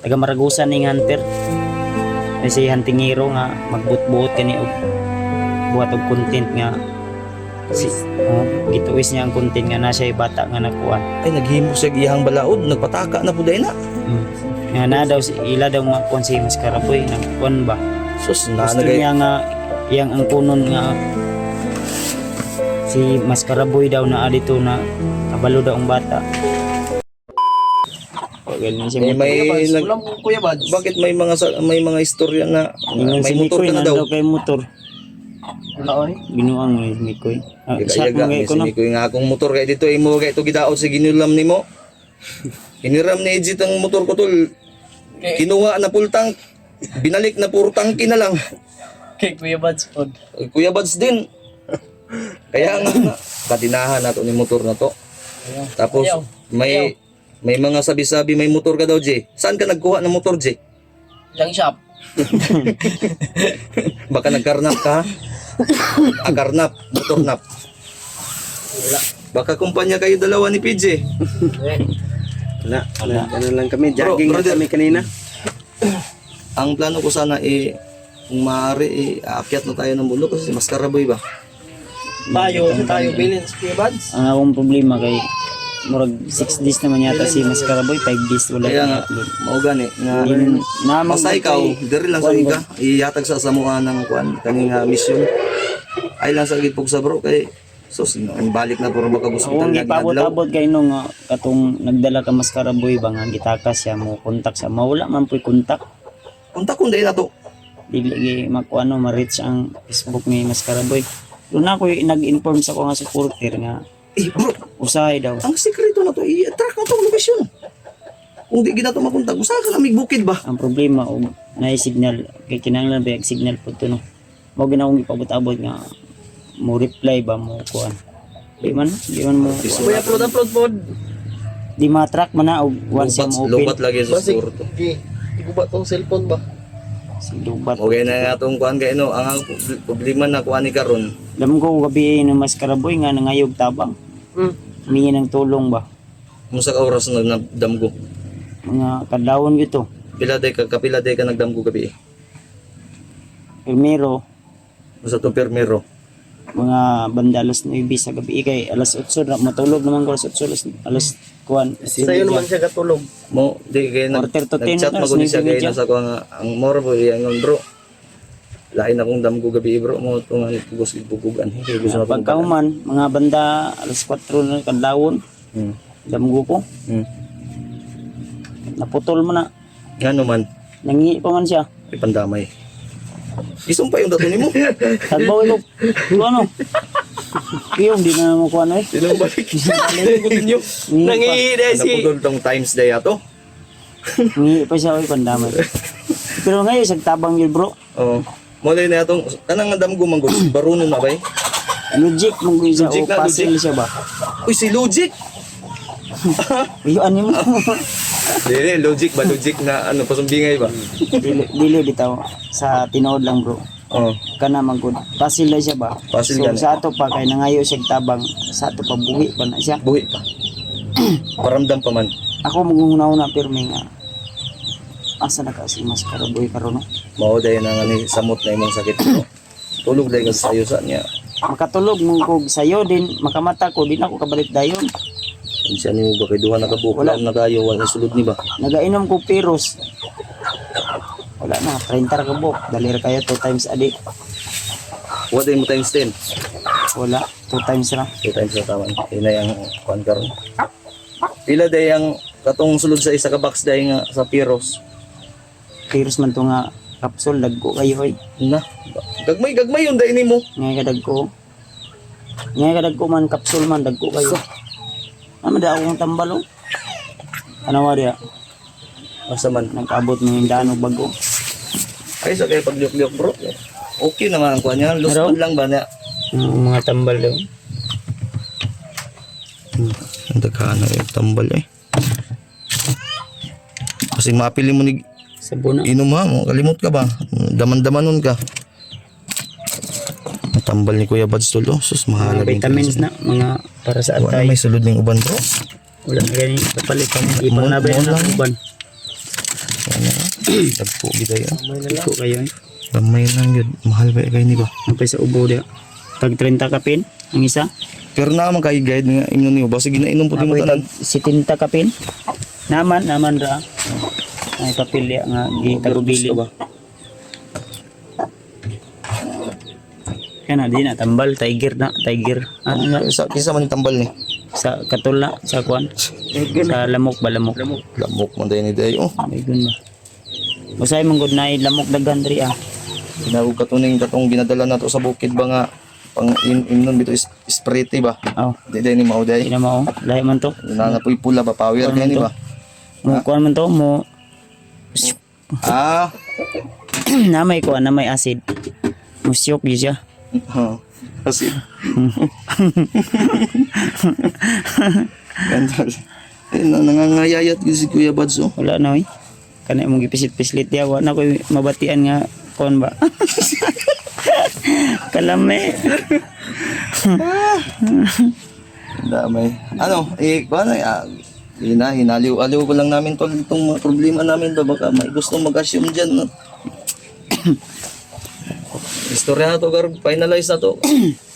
taga Maragusan ning hunter. Si huntingero nga magbut-buot kani og buhat og content nga si gituwis niya ang content nga nasa bata nga nakuha. Ay naghimo siya iyang balaod, nagpataka na puday na. Nga na daw ila daw makuan si Maskaraboy nagkuan ba. Sus na Gusto niya nga iyang ang kunon nga si Maskaraboy daw na adito na kabalo daw ang bata. Galing siya may Ulam ko Kuya Bads. bakit may mga istorya na ingon may si motor Mikoy ka na daw. nandaw kay motor. Wala oy. Binuang ni Mikoy. Siya Yaga, kung may ko no. sinikoy nga akong motor kay dito imo kay ito gidaot si ginulam nimo. Hiniram ni Ejit ang motor ko tol. Kinuha na full tank. Binalik na puro tangki na lang. Kay Kuya Bads pod. Kuya Bads din. Kaya nga katinahan nato ni motor na to. Tapos may mga sabi-sabi may motor ka daw, J. Saan ka nagkuha ng motor, J? Yang shop. Baka nagkarnap ka? Karnap, motor nap. Wala. Baka kumpanya kayo dalawa ni PJ. Wala. Ano lang kami, jogging Bro, lang kami kanina. Ang plano ko sana kung maaari aakyat na tayo ng bundok kasi mas karaboy ba? Tayo bilins Kuya Bads. Ang akong problema kay murag 6 days naman yata si Maskaraboy, 5 days wala Kaya nga, upload. mao gani nga Namang basta ikaw, diri lang sa ika, iyatag sa samuha ng kuan kaning mission. Ay lang sa gitpog sa bro kay sus ang balik na puro baka hospital Kung nga adlaw. ipabot-abot kay nung katong nagdala ka Maskaraboy ba nga gitakas siya mo kontak siya mawala man po'y kontak. Punta kun dai na to. Dili gi makuano ma-reach ang Facebook ni Maskaraboy. Doon ako nag-inform sa ko nga supporter nga Bro, usahay daw. ang sekreto na to i-track na to location. Kung di gina to makontak, usa ka lamig bukid ba? Ang problema og naay signal kay kinahanglan ba yung signal pud to no. Mao ginawang ipabot-abot nga mo reply ba mo kuan. Di man mo Kuya upload pod. di ma-track man na og once siya mo open. Lubat lagi sa Basig. store to. Okay. Iguba tong cellphone ba? Si lubat. Okay na nga itong kuhan kayo, no? Ang problema na kuhan ni Karon, Alam ko gabi ng Maskaraboy nga nangayog tabang. Humingi ng tulong ba? musa ka oras na nagdamgo. Mga kadlawon gito. Kapila day ka nagdamgo gabi. Primero, Musa to permero. mga banda alas 9 sa gabi kay alas 8 na matulog naman ko alas 8 alas kuan. Sa'yo naman siya katulog. Mo, di kayo Quarter to 10 nag-chat na, mo siya kayo medyo. nasa kuhan nga, ang mora po yung bro. Lain akong damgo gabi bro, mo ito nga gusto ipugugan. Gusto na pugugan. Pagkauman, mga banda alas 4 na kadlawon, damgo ko. Naputol mo na. Nga naman, Nangi pa man siya. ipandamay. Isong pa yung dato ni mo. Tagbaw ito. Ano? Yung di na mo kuan eh. Sinong balik? Sinong ninyo? Nangihida si Napudol tong times day ato. Nangi pa siya oy pandamay. Pero ngayon sagtabang yun bro. Oo. Mulay na itong, kanang nga damgo manggol, baruno na ba eh? Logic mong isa Logic o na, puzzle logic. siya ba? Uy, si Logic! Iyon mo. Dili, logic ba? Logic na ano, pasumbingay ba? Dili bitaw sa tinood lang bro. Oo. Kana magud. Puzzle na siya ba? Puzzle So gani. sa ato pa kay nangayo siya tabang sa ato pa buhi pa na siya. Buhi pa. Paramdam pa man. Ako maghuna pirmi nga. Asa na ka si Maskaraboy karon no? Mao dayon na nga ni samot na imong sakit mo. Tulog dayon ka sa sayo sa niya. Makatulog mo kog sayo din makamata ko din ako kabalit dayon. Insya nimo ba kay duha na kabuok Wala. na kayo wala sulod ni ba? Nagainom ko piros. Wala na 30 ra ka buk. Dali ra kayo 2 times a day. What day mo times 10? Wala 2 times ra. 2 times na taman. Ina yang kuan karon. Pila day ang katong sulod sa isa ka box day nga sa Piros. Piros man to nga kapsul dagko kayo hoy. Na. Gagmay yung day nimo. Ngay kadagko. Ngay kadagko man kapsul man dagko kayo. Ano da akong tambalo? Ano wa dia? Asa man. Nag-abot mo yung daan og bago. Ay sa kay pagliok-liok bro. Okay naman ang kuan niya. Loose Pero- man lang ba na? Ang mga tambal daw. Ang daghan na yung tambal eh. Kasi mapili mo ni Sabon na. inom ha, mo kalimot ka ba? Daman-damanon ka. Ang tambal ni Kuya Bads tol, oh. Sus, mahal Mga vitamins na mga para sa Wala atay. may sulod ng uban bro. Wala na ganyan kapalit pa. Ipang Mo- nabay mo na lang. uban. Yan Dagpo gid ayo. Iko kayo eh. Gamay lang yun. Mahal ba kay ni ba? Ang sa ubo dia. Tag 30 kapin ang isa. Pero naman kay guide nga ingon niyo basta ginainom puti mo Ako tanan. tag 70 kapin. Naman ra. Ay kapil ya nga gitagubili ba? Kana di na tambal tiger na tiger. Ano nga Kisa man yung tambal ni. sa katula sa kuan. Sa lamok ba lamok? Lamok man day ni day. Oh, May gun ba. Usay mong good na lamok daghan diri ah. ginawag katuning katong ginadala nato sa bukid ba nga pang imnon bito sprite ba? Oh, Di day ni mao day. di na mao. Lahi man to. Nanapoy pula ba power kay ni ba? Mo kuan man to mo Ah, na may kuan na may acid. Musyok gyud siya. kasi Gandal. Nangangayayat gyud si Kuya Bads oh. Wala na oy. Kana mong gipisit-pislit ya wa na koy mabatian nga kon ba. Kalame. Damay. Ano, kuan hinaliw-aliw ko lang namin tol itong mga problema namin ba baka may gusto mag-assume diyan no. Istorya na to gar finalize na to.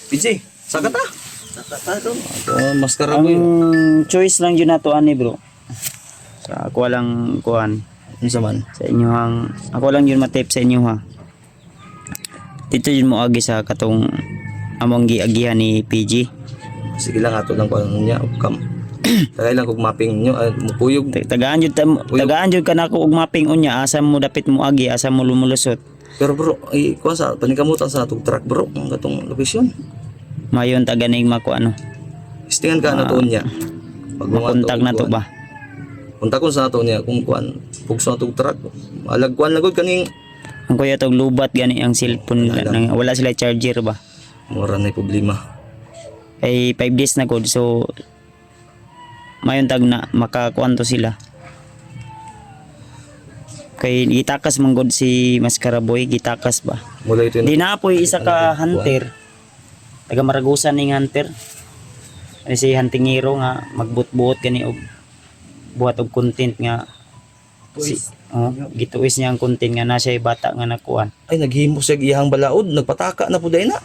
PJ, saka ta. Maskara Ang ko yun. choice lang yun nato ani bro. Sa ako lang kuan Isa man. sa inyo ako lang yun matip sa inyo ha. Dito yun mo agi sa katong among giagihan ni PG. Sige lang ato lang kung niya kam. Tagay lang kog mapping nyo mupuyog. Tagaan jud ka nako og mapping unya asa mo dapit mo agi asa mo lumulusot. Pero bro, kuha sa panikamutan sa atong truck bro, ang gatong location. Mayon taganing mako ano. Istingan ka na to niya. Pag Makontag na to ba? Punta ko sa ato niya kung kuan, pugso atong truck. Alagkuan na gud kaning Ang kuya tog lubat gani ang cellphone nila nang wala sila charger ba. mura na problema. Ay 5 days na gud so mayon tag na makakuan to sila. Kay gitakas man gud si Maskaraboy gitakas ba. Mula ito Di na po'y isa ka hunter. Taga Maragusan ning hunter. Ano si Hunting Hero nga magbut-buot gani og buhat og content nga gituis niya ang content nga nasa bata nga nakuan. ay naghimo siya iyang balaod, nagpataka na puday na.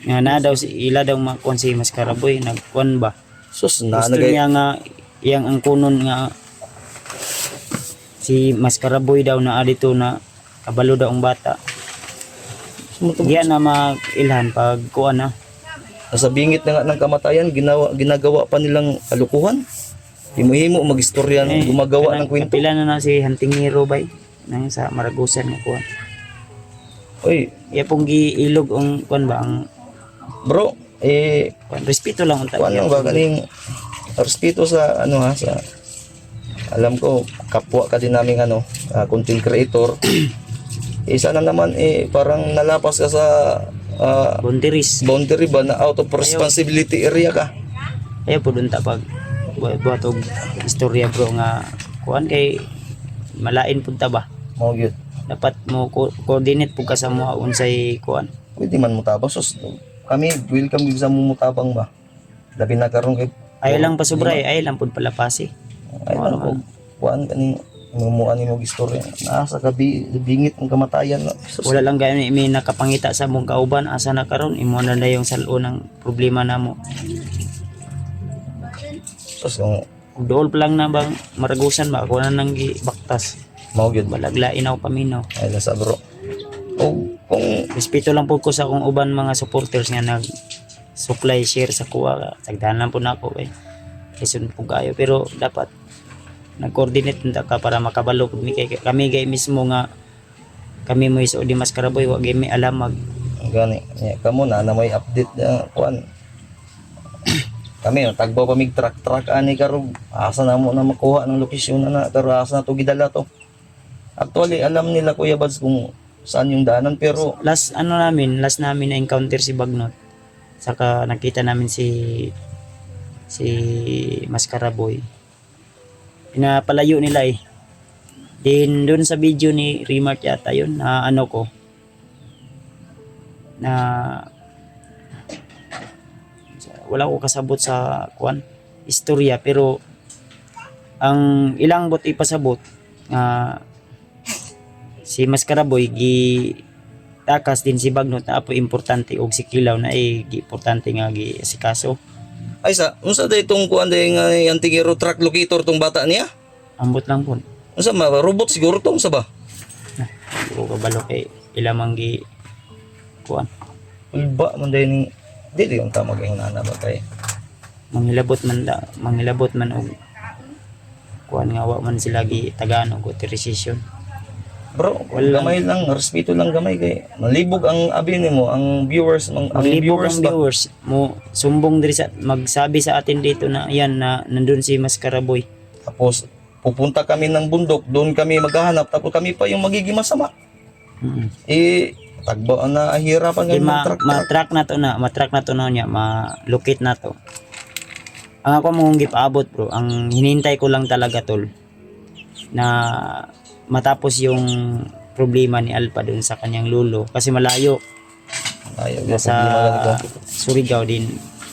Nga na daw si ila daw makuan si Maskaraboy nagkuan ba. Sus na Gusto nagay. niya nga iyang ang kunon nga si Maskaraboy daw na adito na kabalo daw ang bata. Diyan na mag-ilhan pag kuan na. Nasa bingit na nga ng kamatayan, ginagawa pa nilang kalukuhan. Himo-himo magistorya gumagawa ng kwento. Kapila na si Hunting Hero bay nang sa Maragusan nga kuan. Oy, Iya pong giilog ang kuan ba ang bro, kuan respeto lang unta. kuan lang ba kaning respeto sa ano ha sa alam ko kapwa ka din naming content creator. Isa na naman parang nalapas ka sa Bontiris. boundary ba na out of responsibility area ka. Ayo po dun ta pag buhat og istorya bro nga kuan kay malain pud ta ba. Mao gyud. Dapat mo coordinate pud ka sa mga unsay kuan. Pwede man mo tabang sus. Kami welcome gyud sa mutabang ba. Labi na karon kay Ay lang pa sobra ay lang pud palapasi. ay ano ko kuan kani mumuan mo istorya. Nasa gabi bingit ang kamatayan na. Sus. Wala lang gani may nakapangita sa mong kauban asa na karon imo na yung salo ng problema namo. Sus kung Dool pa lang na bang Maragusan ba ako na nang gibaktas. mao gyud. Balagla inaw paminaw. Ay nasa bro. O kung Respeto lang po ko sa akong uban mga supporters nga nag supply share sa kuha. Sagdahan lang po na ako kay isun po kayo pero dapat nag-coordinate nta ka para makabalo pud mi kay kami gay mismo nga kami mo iso di Maskaraboy wa gay mi alam mag gani kamo na may update kuan. Kami tagbaw pa mig truck ani karon asa na mo na makuha ng lokasyon na pero asa na to gidala to. Actually alam nila Kuya Bads kung saan yung daanan pero last namin na encounter si Bagnot. Saka nakita namin si Maskaraboy. Pinapalayo nila eh. Din doon sa video ni Remart yata yun na ano ko na wala ko kasabot sa kuan istorya pero ang ilang bot ipasabot nga si Maskaraboy gi takas din si Bagnot na apo importante og si Kilaw na gi importante nga gi asikaso. Ay unsa day itong kuan day nga yung tingero truck locator tong bata niya? Ambot lang po. Unsa robot siguro tong sa ba? Siguro kabalo kay ilamang gi kuan. Ulba man day ni di yung tama kay nana ba kay. Mangilabot man og kuan nga wa man sila gi Tagalog o authorization. Bro, Wala. gamay lang, respeto lang gamay kay malibog ang abi nimo, ang viewers, ang Maglibog viewers ang ba? viewers mo sumbong diri sa magsabi sa atin dito na yan na nandun si Maskaraboy. Tapos pupunta kami ng bundok, doon kami maghahanap, tapos kami pa yung magiging masama. Tagbo na hirapan Di kami mag-truck. matrack na to na niya, ma-locate na to. Ang ako mong gipaabot bro, ang hinintay ko lang talaga tol na matapos yung problema ni Alpha dun sa kanyang lolo kasi malayo Ayaw, nasa problema Surigao din.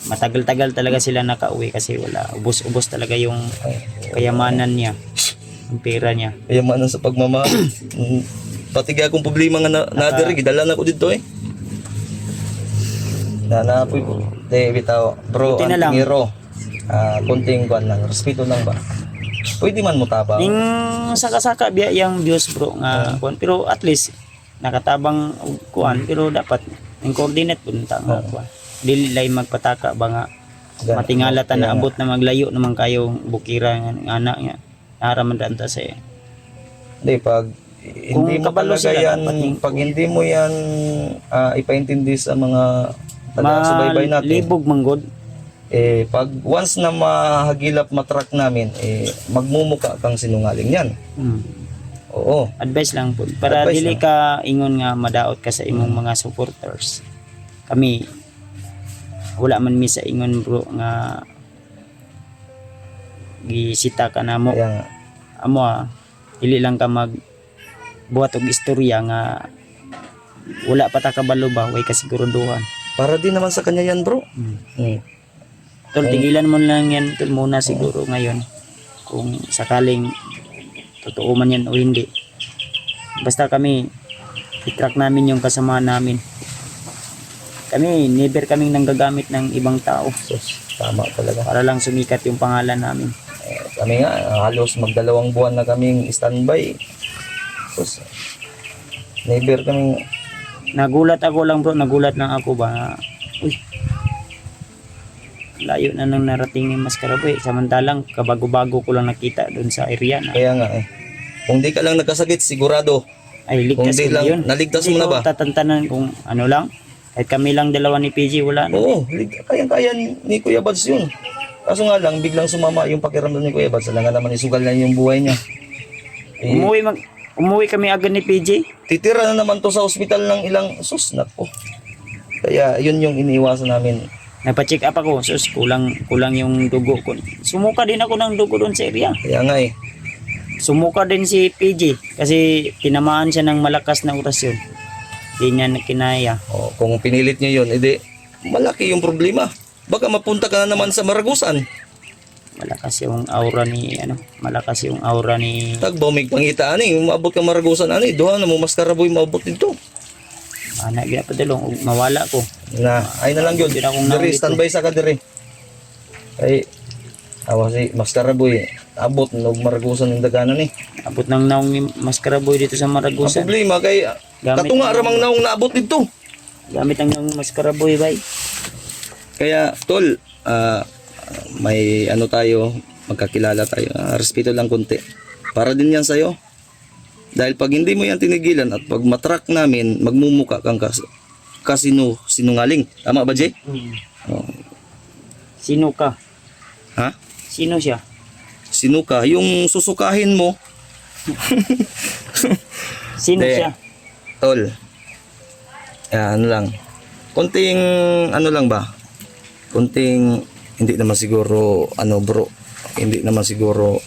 Matagal-tagal talaga sila nakauwi kasi wala, ubos-ubos talaga yung kayamanan niya, yung pera niya. kaya man sa pagmamahal. Pati kaya akong problema nga nadiri, gidala na ko dito eh. Nanapoy ko. Bitaw, bro, Buti na lang. ang tingero. Konting kuan lang, respeto lang ba? Pwede man mo tabang. Ning saka-saka biya yang views bro nga kuan, pero at least nakatabang og kuan, pero dapat ang coordinate pud ta nga kuan. Dili lay magpataka ba nga matingala ta na abot na maglayo naman kayong bukira nga ng anak nga. Naraman ta sa Hindi, pag hindi mo kabalo talaga sila, yan, dapat yung- pag hindi mo yan ipaintindi sa mga taga-subaybay natin, libog manggod. pag once na mahagilap matrack namin, magmumuka kang sinungaling yan. Oo. Advice lang po para Advice dili lang. ka ingon nga madaot ka sa imong mga supporters. Kami wala man mi sa ingon bro nga gisita ka na mo. Kaya nga, Amo dili lang ka mag buhat og istorya nga wala pa ta kabalo ba way kasiguraduhan. para din naman sa kanya yan, bro. Tol, tigilan mo lang yan tol muna siguro ngayon kung sakaling totoo man yan o hindi. Basta kami i-track namin yung kasama namin. Kami never kaming nanggagamit ng ibang tao Sus, tama talaga. para lang sumikat yung pangalan namin. Kami nga, halos magdalawang buwan na kaming standby. Sus, never kaming, Nagulat ako lang bro, nagulat lang ako ba nga, uy, layo na nang narating ni Maskaraboy. Samantalang kabago-bago ko lang nakita doon sa area na kaya nga kung di ka lang nagkasakit, sigurado. ay Kung ligtas di ko na lang, yun. naligtas Hindi mo na ko ba? tatantanan kung ano lang. Kahit kami lang dalawa ni PG, wala na. Oo, kayang-kaya ni Kuya Bads yun. Kaso nga lang, biglang sumama yung pakiramdam ni Kuya Bads. Alam nga naman, isugal na yung buhay niya. Umuwi kami agad ni PJ. Titira na naman to sa ospital ng ilang, sus, nako. Kaya yun yung iniiwasan namin. Nagpa-check up ako. Sus, kulang yung dugo ko. Sumuka din ako ng dugo doon sa area. Kaya nga Sumuka din si PJ kasi tinamaan siya ng malakas na orasyon. Di niya kinaya. Kung pinilit niya yun, edi malaki yung problema. Baka mapunta ka na naman sa Maragusan. Malakas yung aura ni Tagbaw may pangita ani, umabot ka Maragusan ani, duha na mo Maskaraboy maabot dito. anak gina padulong ug mawala ko. Na, ay na lang yun. Di na akong Diri, naulito. standby sa ka diri. Ay, awa si Maskaraboy, abot ng Maragusan ng daganan ni. Abot ng naong ni Maskaraboy dito sa Ang Maragusan. problema kay Gamit katunga ramang naong naabot dito. Gamit ang naong Maskaraboy bay. Kaya tol, may ano tayo, magkakilala tayo. Respeto lang konti. Para din yan sa'yo. Dahil pag hindi mo yan tinigilan at pag matrack namin, magmumuka kang sinungaling. Tama ba, Jay? Oh. Sino ka? Ha? Sino siya? Sino ka? Yung susukahin mo, Sino Hindi. siya? tol. Ano lang. Konting, ano lang ba? Konting, hindi naman siguro, bro, hindi naman siguro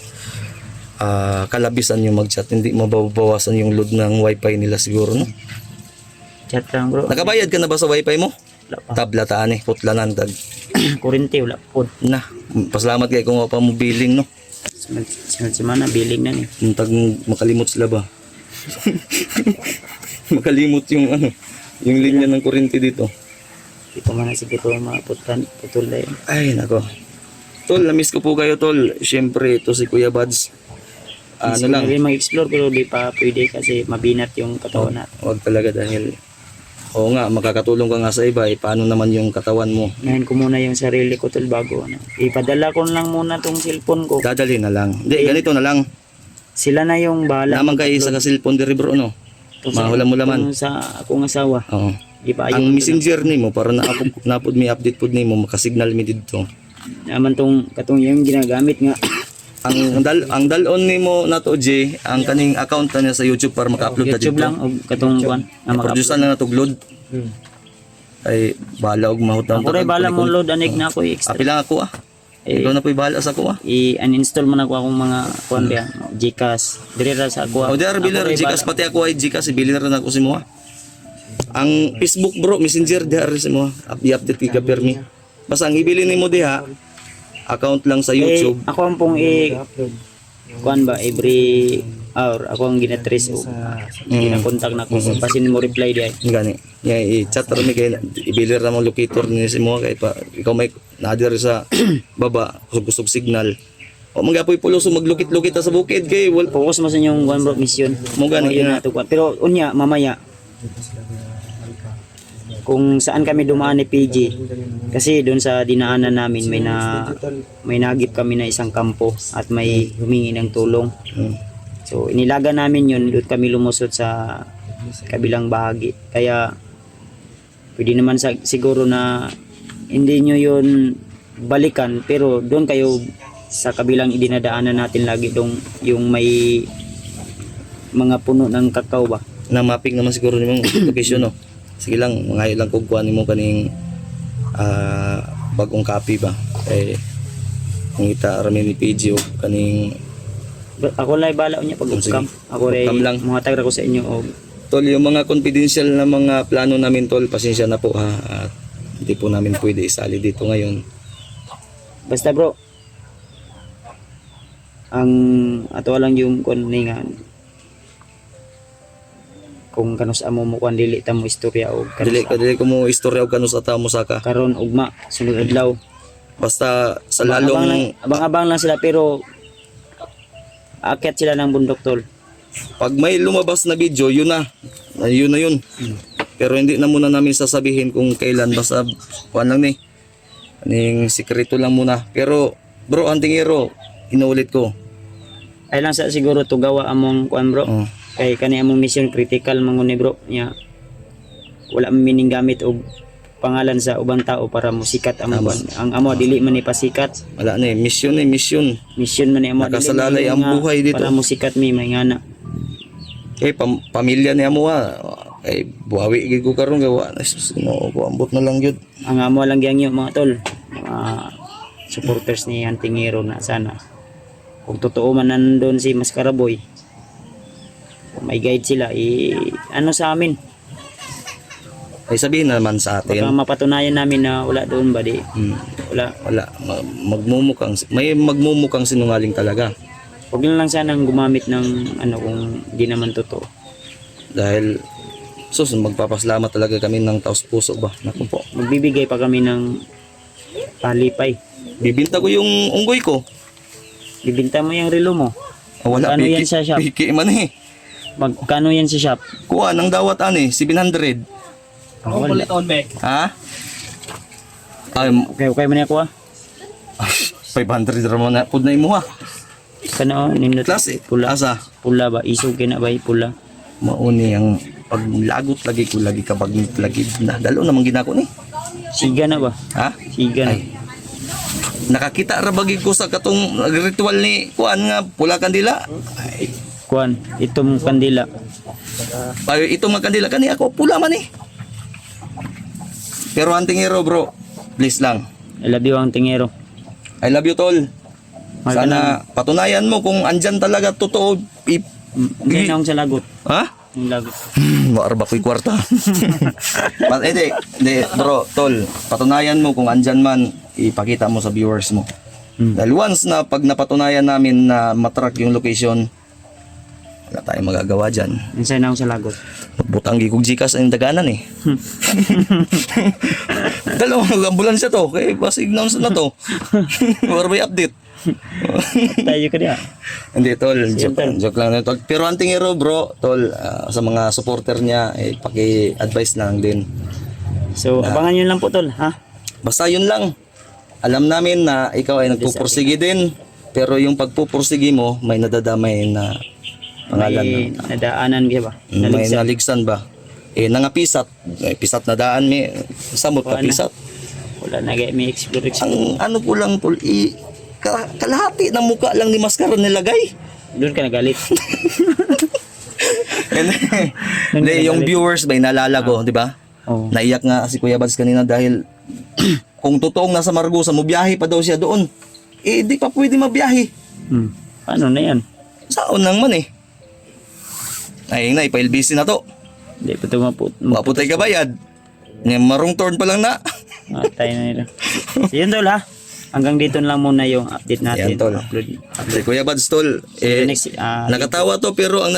kalabisan yung mag-chat. Hindi mababawasan yung load ng wifi nila siguro, no? Chat lang bro. Nakabayad ka na ba sa wifi mo? Wala pa. Tablataan putlanan tag. Kurente wala po. Na, pasalamat kay kung pa mo billing, no? Sunod semana billing na ni. Yung tag makalimot sila ba? Makalimot yung ano, yung linya ng kuryente dito. Di pa man na siguro putol na yun. Ay, nako. Tol, na-miss ko po kayo, Tol. Siyempre, ito si Kuya Buds. Ano lang, Rin mag-explore pero di pa pwede kasi mabinat yung katawan natin. wag talaga dahil oo nga, makakatulong ka nga sa iba, paano naman yung katawan mo? Ngayon ko muna yung sarili ko tol bago ano. Ipadala ko lang muna tong cellphone ko. Dadali na lang. Hindi, ganito na lang. Sila na yung bahala. Naman kayo sa cellphone diri bro, no? Mahula-mulaman. Sa akong asawa. Oo. Di pa Ang messenger nimo para napod mi update pod nimo makasignal mi didto. naman tong katong yung ginagamit nga. Ang dalon nimo nato J, ang kaning account na niya sa YouTube para maka-upload ta YouTube dito. lang og katong kuan na Produce na natog load. Ay bala og mahut Ako rin bala mo load anig na ako extra. Api lang ako ah. Ikaw na po'y bahala sa ako ah. I-uninstall man ako akong mga kuan diyan, Gcash. Dire ra sa ako. O di ar bilir Gcash pati ako ay Gcash bilir na ako si mo ah. Ang Facebook bro, Messenger di ar si mo. I-update ka permi. Basta ang ibili nimo diha account lang sa YouTube. Ako ang pong kuan ba every hour ako ang ginatrace o ginakontak na ko pasin mo reply di ay. Gani. Yeah, i-chat ra mi kay ibilir na mo locator ni si mo kay pa ikaw may nadir sa baba kusog signal. O magapoy pulo so maglukit-lukit ta sa bukid kay wal Focus mo sa inyong kuan bro mission. Mo gani Yun nga. na to kuan. Pero unya mamaya kung saan kami dumaan ni PG kasi doon sa dinaanan namin may nagip kami na isang kampo at may humingi ng tulong. So inilaga namin yun, doon kami lumusot sa kabilang bahagi. Kaya pwede naman siguro na hindi nyo yun balikan pero doon kayo sa kabilang idinadaanan natin lagi dong yung may mga puno ng kakao ba. Na mapping naman siguro nimong location no. Sige lang, ngayon lang kung kuha nimo kaning bagong copy ba. Kay ngita rami ni PG o kaning Ako lang bala niya pag Sige. upcam. Ako rin Upcam lang. mga tagra ko sa inyo og Tol, yung mga confidential na mga plano namin tol, pasensya na po ha. At hindi po namin pwede isali dito ngayon. basta bro. Ang ato lang yung kun ni nga kung kanus amo mo kuan dili ta mo istorya og Dili ko mo istorya og kanus ata mo saka. karon ugma sunod adlaw. Basta sa lalong Abang-abang lang sila pero aakyat sila ng bundok tol. pag may lumabas na video, yun na. Yun na yun. Pero hindi na muna namin sasabihin kung kailan. Basta kuan lang ni. Aning sikreto lang muna. Pero bro, antingero, inuulit ko. Ay lang sa siguro to gawa among kuan bro. Oh. Kay kani among mission critical manguni bro nya. Wala man mining gamit og pangalan sa ubang tao para musikat among kuan. Ang amo dili man ni pasikat. Wala na eh. Mission eh, mission. Mission man ni amo Nakasalalay ang buhay dito. para musikat mi may ngana. Eh, pamilya niya mo ha. Eh, buhawi gid ko karon gawa. Sino ko ambot na lang yun. Ang amo lang gyang mga tol. Mga supporters ni Antingero na sana. Kung totoo man nandun si Mascaraboy. Kung may guide sila ano sa amin. Ay sabihin naman sa Baka atin. mapatunayan namin na wala doon ba di. Wala. Wala. May magmumukang sinungaling talaga. Huwag na lang sanang gumamit ng ano kung di naman totoo. Dahil magpapaslamat talaga kami ng taos puso ba. Naku po. Magbibigay pa kami ng palipay. Bibinta ko yung unggoy ko. Bibinta mo yung relo mo. Wala Magkano piki. yan sa shop? Piki man eh. Magkano yan sa shop? Kuha ng dawat 700. Ako palit on back. Ha? Ay, Okay mo na ako 500 ramon na pud na imo ha. Kana nindot Klase. pula. Asa? Pula ba? Isog kina ba pula? Mauni ang paglagot lagi ko lagi kabag lagi na dalo namang ginako ni. Siga na ba? Ha? Siga na. Ay. Nakakita ra bagi ko sa katong ritual ni kuan nga pula kandila. Kuan, itong kandila. Ay ito mga kandila kani ako pula man eh. Pero antingero bro, please lang. I love you ang tingero. I love you tol. Mahal ka Sana patunayan mo kung andyan talaga totoo. Hindi na akong sa lagot. Ha? Yung lagot. Maarba ko'y kwarta. Hindi, bro, tol. Patunayan mo kung andyan man, ipakita mo sa viewers mo. Dahil once na pag napatunayan namin na matrack yung location, Wala tayong magagawa dyan. Minsan na ako sa lagot. Butang gigog Gcash ang daganan eh. Dalawang ambulansya to. Kaya basig na na to. Or may update. Tayo ka niya. Hindi tol, joke, Tol. joke lang na tol. Pero ang tingiro bro, tol, sa mga supporter niya, paki-advise lang din. So, abangan nyo lang po tol, ha? Basta yun lang. Alam namin na ikaw ay nagpupursige din. Pero yung pagpupursige mo, may nadadamay na pangalan. May nadaanan ka ba? May naligsan ba? Nangapisat. Pisat na daan may samot pa Wala na. pisat. Wala na kaya may explore. Ang ano po lang tol, kalahati ng muka lang ni maskara nilagay. Doon ka nagalit. Hindi, yung viewers ba naalala ko, di ba? Oh. Naiyak nga si Kuya Bads kanina dahil kung totoong nasa Margusa mo biyahe pa daw siya doon. Di pa pwede mabiyahe. Paano na yan? Saon lang man eh. Ay, pailbisi na to. Hindi pa ito Maputay ka bayad. Marong turn pa lang na. Tayo na nila. So, yun tol ha. Hanggang dito lang muna yung update natin. Yan, tol. Upload. Si Kuya Bads tol, Next, nakatawa to pero ang